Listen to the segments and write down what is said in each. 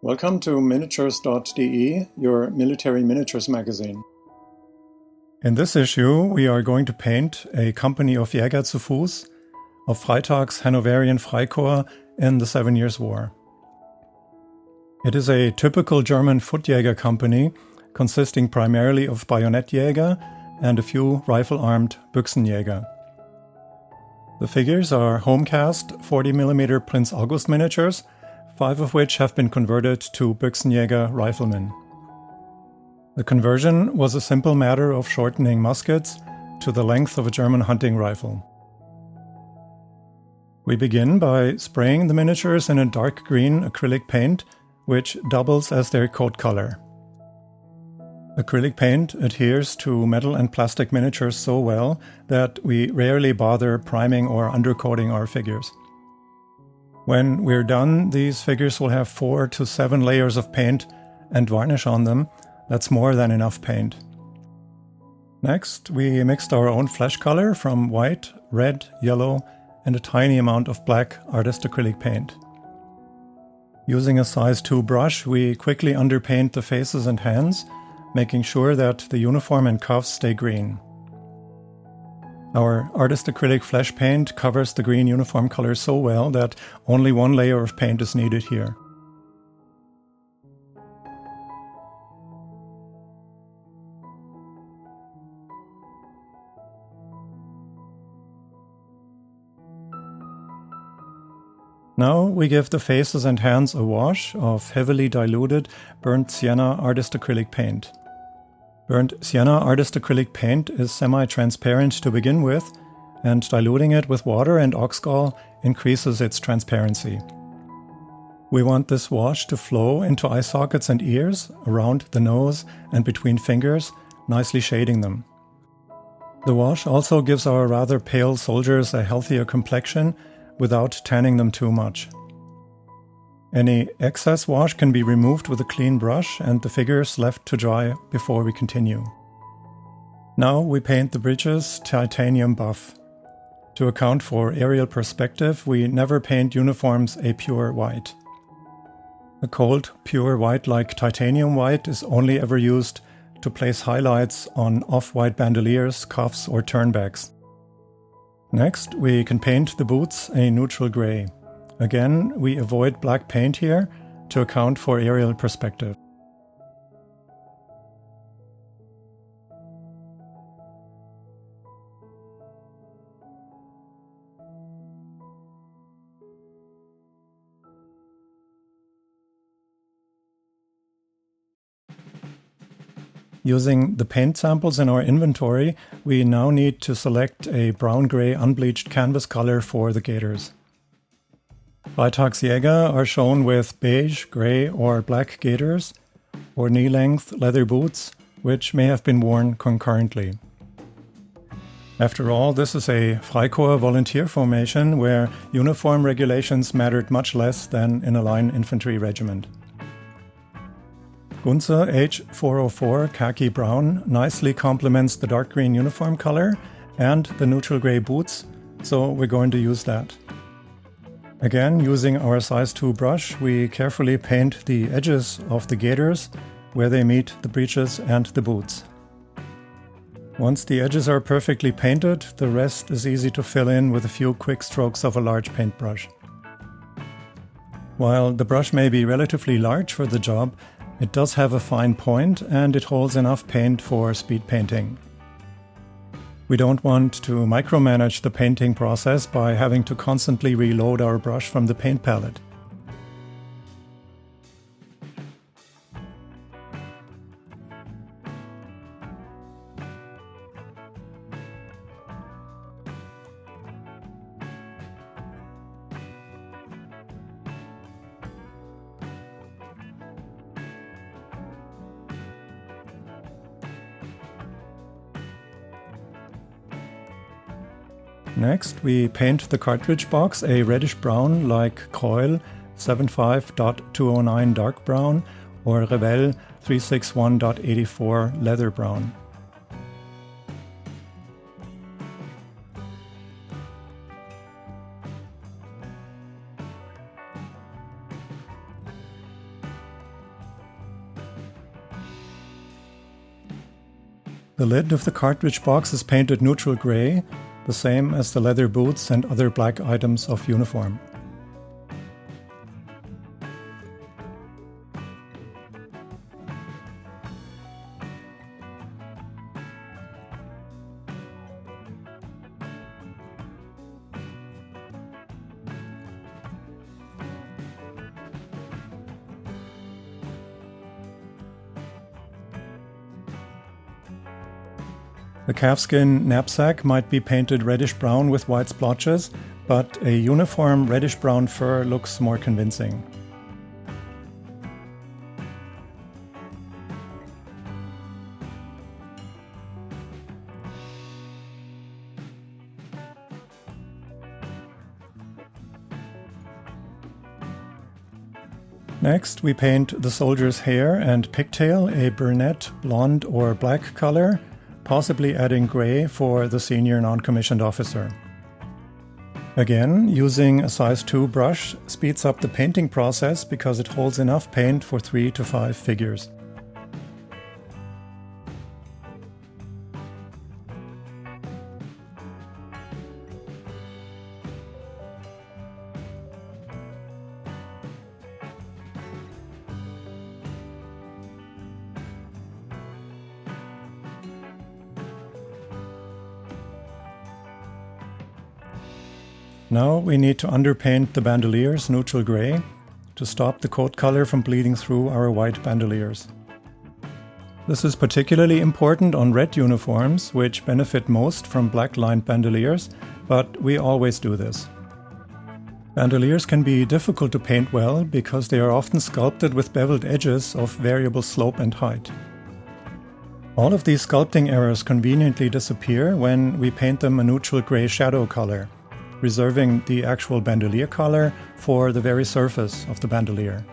Welcome to miniatures.de, your military miniatures magazine. In this issue, we are going to paint a company of Jäger zu Fuß of Freytag's Hanoverian Freikorps in the 7 Years' War. It is a typical German foot-Jäger company consisting primarily of Bajonettjäger and a few rifle-armed Büchsenjäger. The figures are home-cast 40mm Prinz August miniatures, 5 of which have been converted to Büchsenjäger riflemen. The conversion was a simple matter of shortening muskets to the length of a German hunting rifle. We begin by spraying the miniatures in a dark green acrylic paint, which doubles as their coat color. Acrylic paint adheres to metal and plastic miniatures so well that we rarely bother priming or undercoating our figures. When we're done, these figures will have 4 to 7 layers of paint and varnish on them. That's more than enough paint. Next, we mixed our own flesh color from white, red, yellow, and a tiny amount of black artist acrylic paint. Using a size 2 brush, we quickly underpaint the faces and hands, making sure that the uniform and cuffs stay green. Our artist acrylic flesh paint covers the green uniform color so well that only 1 layer of paint is needed here. Now we give the faces and hands a wash of heavily diluted burnt sienna artist acrylic paint. Burnt sienna artist acrylic paint is semi-transparent to begin with, and diluting it with water and oxgall increases its transparency. We want this wash to flow into eye sockets and ears, around the nose and between fingers, nicely shading them. The wash also gives our rather pale soldiers a healthier complexion without tanning them too much. Any excess wash can be removed with a clean brush and the figures left to dry before we continue. Now we paint the breeches titanium buff. To account for aerial perspective, we never paint uniforms a pure white. A cold, pure white like titanium white is only ever used to place highlights on off-white bandoliers, cuffs or turnbacks. Next, we can paint the boots a neutral gray. Again, we avoid black paint here to account for aerial perspective. Using the paint samples in our inventory, we now need to select a brown-gray unbleached canvas color for the gaiters. Freytag's Jäger are shown with beige, grey or black gaiters, or knee-length leather boots, which may have been worn concurrently. After all, this is a Freikorps volunteer formation where uniform regulations mattered much less than in a line infantry regiment. Gunze H404 khaki brown nicely complements the dark green uniform color and the neutral grey boots, so we're going to use that. Again, using our size 2 brush, we carefully paint the edges of the gaiters where they meet the breeches and the boots. Once the edges are perfectly painted, the rest is easy to fill in with a few quick strokes of a large paintbrush. While the brush may be relatively large for the job, it does have a fine point and it holds enough paint for speed painting. We don't want to micromanage the painting process by having to constantly reload our brush from the paint palette. Next, we paint the cartridge box a reddish brown like Kreul 75.209 dark brown or Revell 361.84 leather brown. The lid of the cartridge box is painted neutral grey, the same as the leather boots and other black items of uniform. The calfskin knapsack might be painted reddish-brown with white splotches, but a uniform reddish-brown fur looks more convincing. Next, we paint the soldier's hair and pigtail a brunette, blonde or black color, possibly adding grey for the senior non-commissioned officer. Again, using a size 2 brush speeds up the painting process because it holds enough paint for 3 to 5 figures. Now we need to underpaint the bandoliers neutral grey to stop the coat color from bleeding through our white bandoliers. This is particularly important on red uniforms, which benefit most from black-lined bandoliers, but we always do this. Bandoliers can be difficult to paint well because they are often sculpted with beveled edges of variable slope and height. All of these sculpting errors conveniently disappear when we paint them a neutral grey shadow color, reserving the actual bandolier color for the very surface of the bandolier.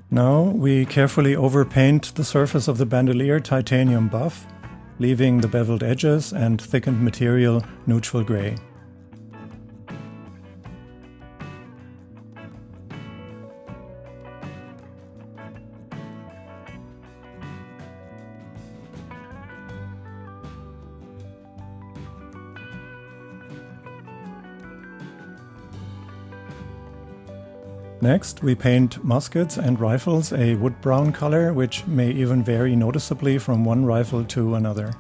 Now we carefully overpaint the surface of the bandolier titanium buff, leaving the beveled edges and thickened material neutral grey. Next, we paint muskets and rifles a wood brown color, which may even vary noticeably from one rifle to another.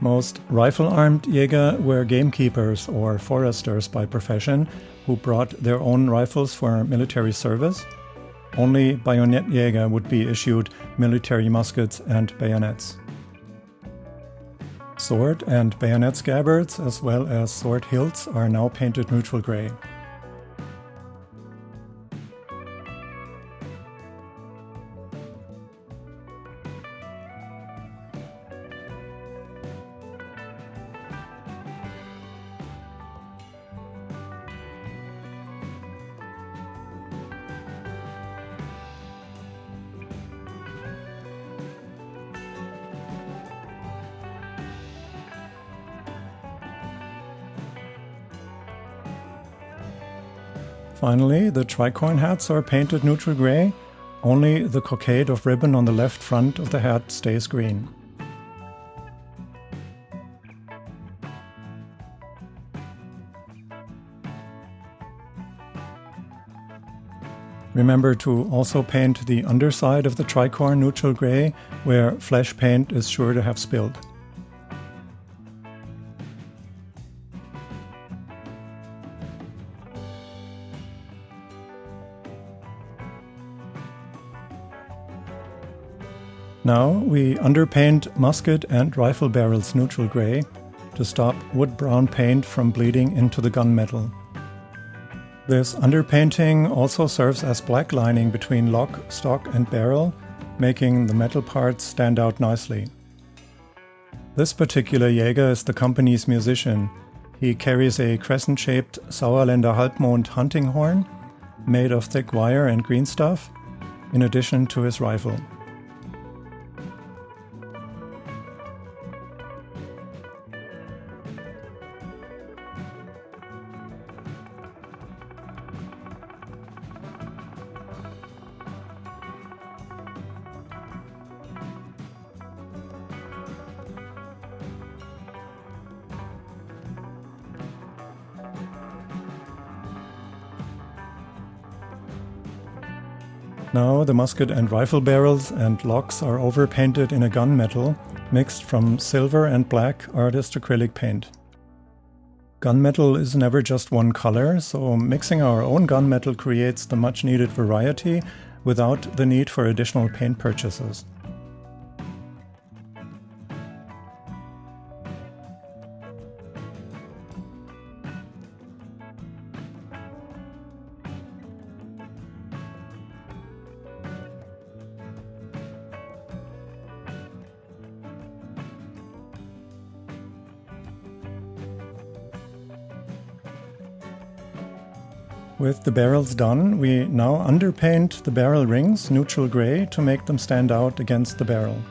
Most rifle-armed Jäger were gamekeepers or foresters by profession who brought their own rifles for military service. Only Bajonettjäger would be issued military muskets and bayonets. Sword and bayonet scabbards, as well as sword hilts, are now painted neutral grey. Finally, the tricorn hats are painted neutral grey, only the cockade of ribbon on the left front of the hat stays green. Remember to also paint the underside of the tricorn neutral grey, where flesh paint is sure to have spilled. Now we underpaint musket and rifle barrels neutral grey to stop wood brown paint from bleeding into the gunmetal. This underpainting also serves as black lining between lock, stock and barrel, making the metal parts stand out nicely. This particular Jäger is the company's musician. He carries a crescent-shaped Sauerländer Halbmond hunting horn made of thick wire and green stuff, in addition to his rifle. Now the musket and rifle barrels and locks are overpainted in a gunmetal mixed from silver and black artist acrylic paint. Gunmetal is never just one color, so mixing our own gunmetal creates the much needed variety without the need for additional paint purchases. With the barrels done, we now underpaint the barrel rings neutral gray to make them stand out against the barrel.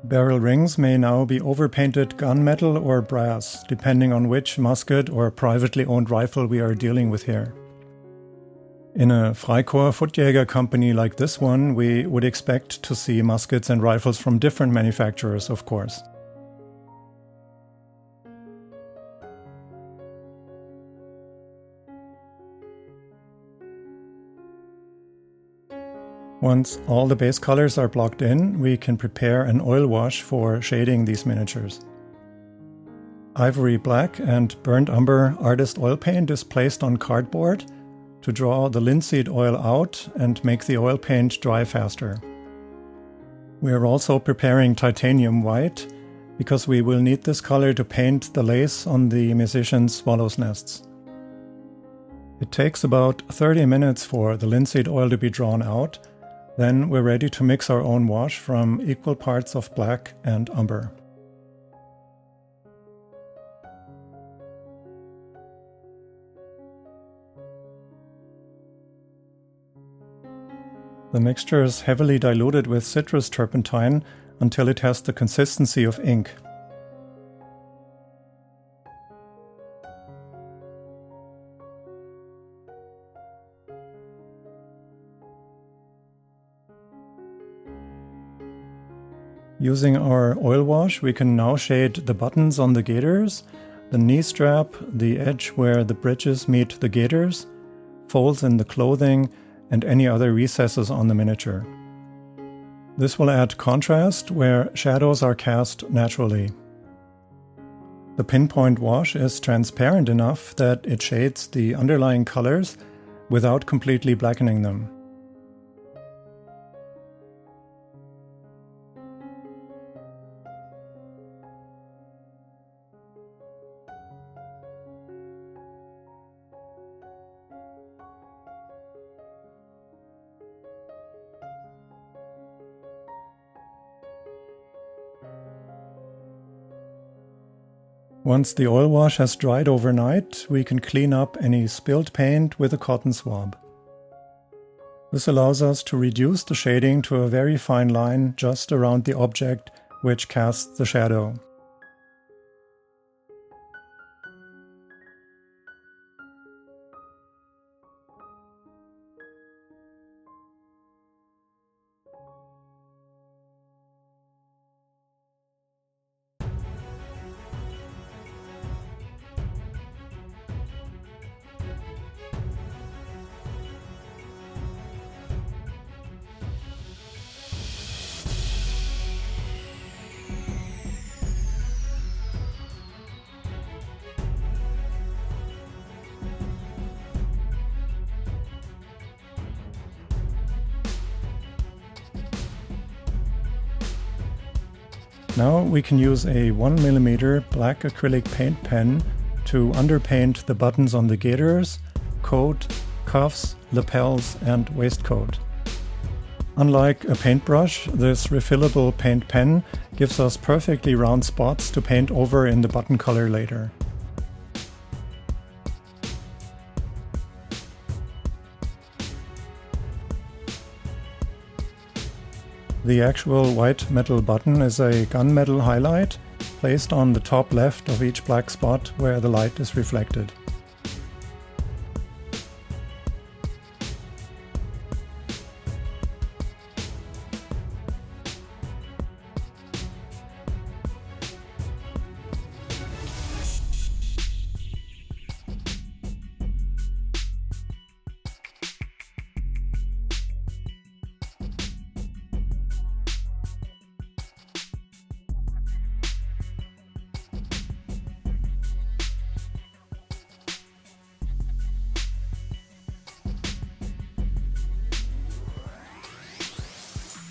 Barrel rings may now be overpainted gunmetal or brass, depending on which musket or privately owned rifle we are dealing with here. In a Freikorps Footjäger company like this one, we would expect to see muskets and rifles from different manufacturers, of course. Once all the base colors are blocked in, we can prepare an oil wash for shading these miniatures. Ivory black and burnt umber artist oil paint is placed on cardboard to draw the linseed oil out and make the oil paint dry faster. We are also preparing titanium white because we will need this color to paint the lace on the musicians' swallows' nests. It takes about 30 minutes for the linseed oil to be drawn out. Then we're ready to mix our own wash from equal parts of black and umber. The mixture is heavily diluted with citrus turpentine until it has the consistency of ink. Using our oil wash, we can now shade the buttons on the gaiters, the knee strap, the edge where the bridges meet the gaiters, folds in the clothing, and any other recesses on the miniature. This will add contrast where shadows are cast naturally. The pinpoint wash is transparent enough that it shades the underlying colors without completely blackening them. Once the oil wash has dried overnight, we can clean up any spilled paint with a cotton swab. This allows us to reduce the shading to a very fine line just around the object which casts the shadow. Now we can use a 1mm black acrylic paint pen to underpaint the buttons on the gaiters, coat, cuffs, lapels and waistcoat. Unlike a paintbrush, this refillable paint pen gives us perfectly round spots to paint over in the button color later. The actual white metal button is a gunmetal highlight placed on the top left of each black spot where the light is reflected.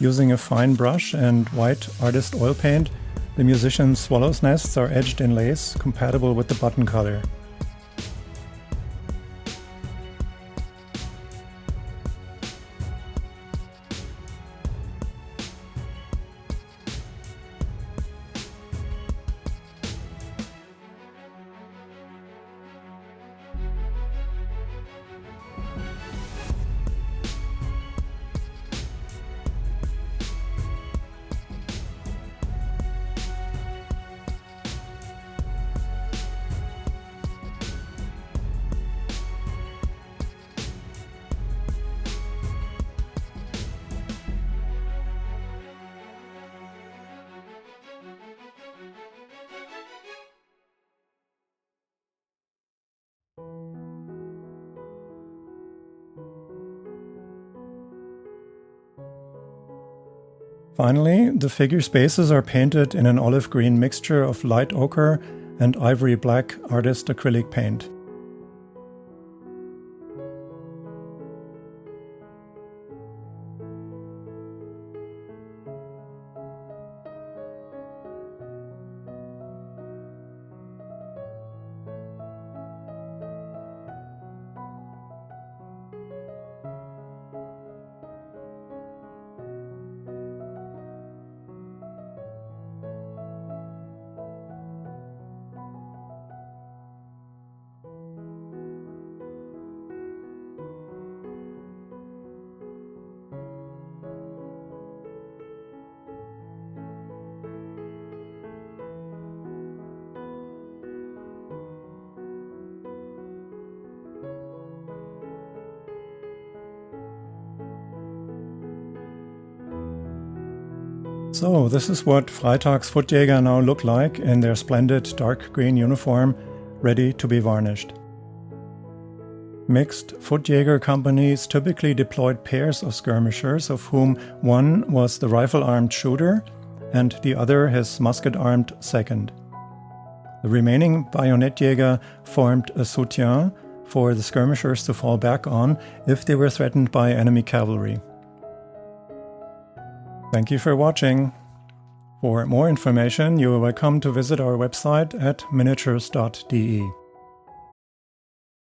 Using a fine brush and white artist oil paint, the musician's swallow's nests are edged in lace compatible with the button color. Finally, the figure spaces are painted in an olive green mixture of light ochre and ivory black artist acrylic paint. So this is what Freytag's Footjäger now look like in their splendid dark green uniform, ready to be varnished. Mixed Footjäger companies typically deployed pairs of skirmishers, of whom one was the rifle-armed shooter and the other his musket-armed second. The remaining Bajonettjäger formed a soutien for the skirmishers to fall back on if they were threatened by enemy cavalry. Thank you for watching. For more information, you are welcome to visit our website at miniatures.de.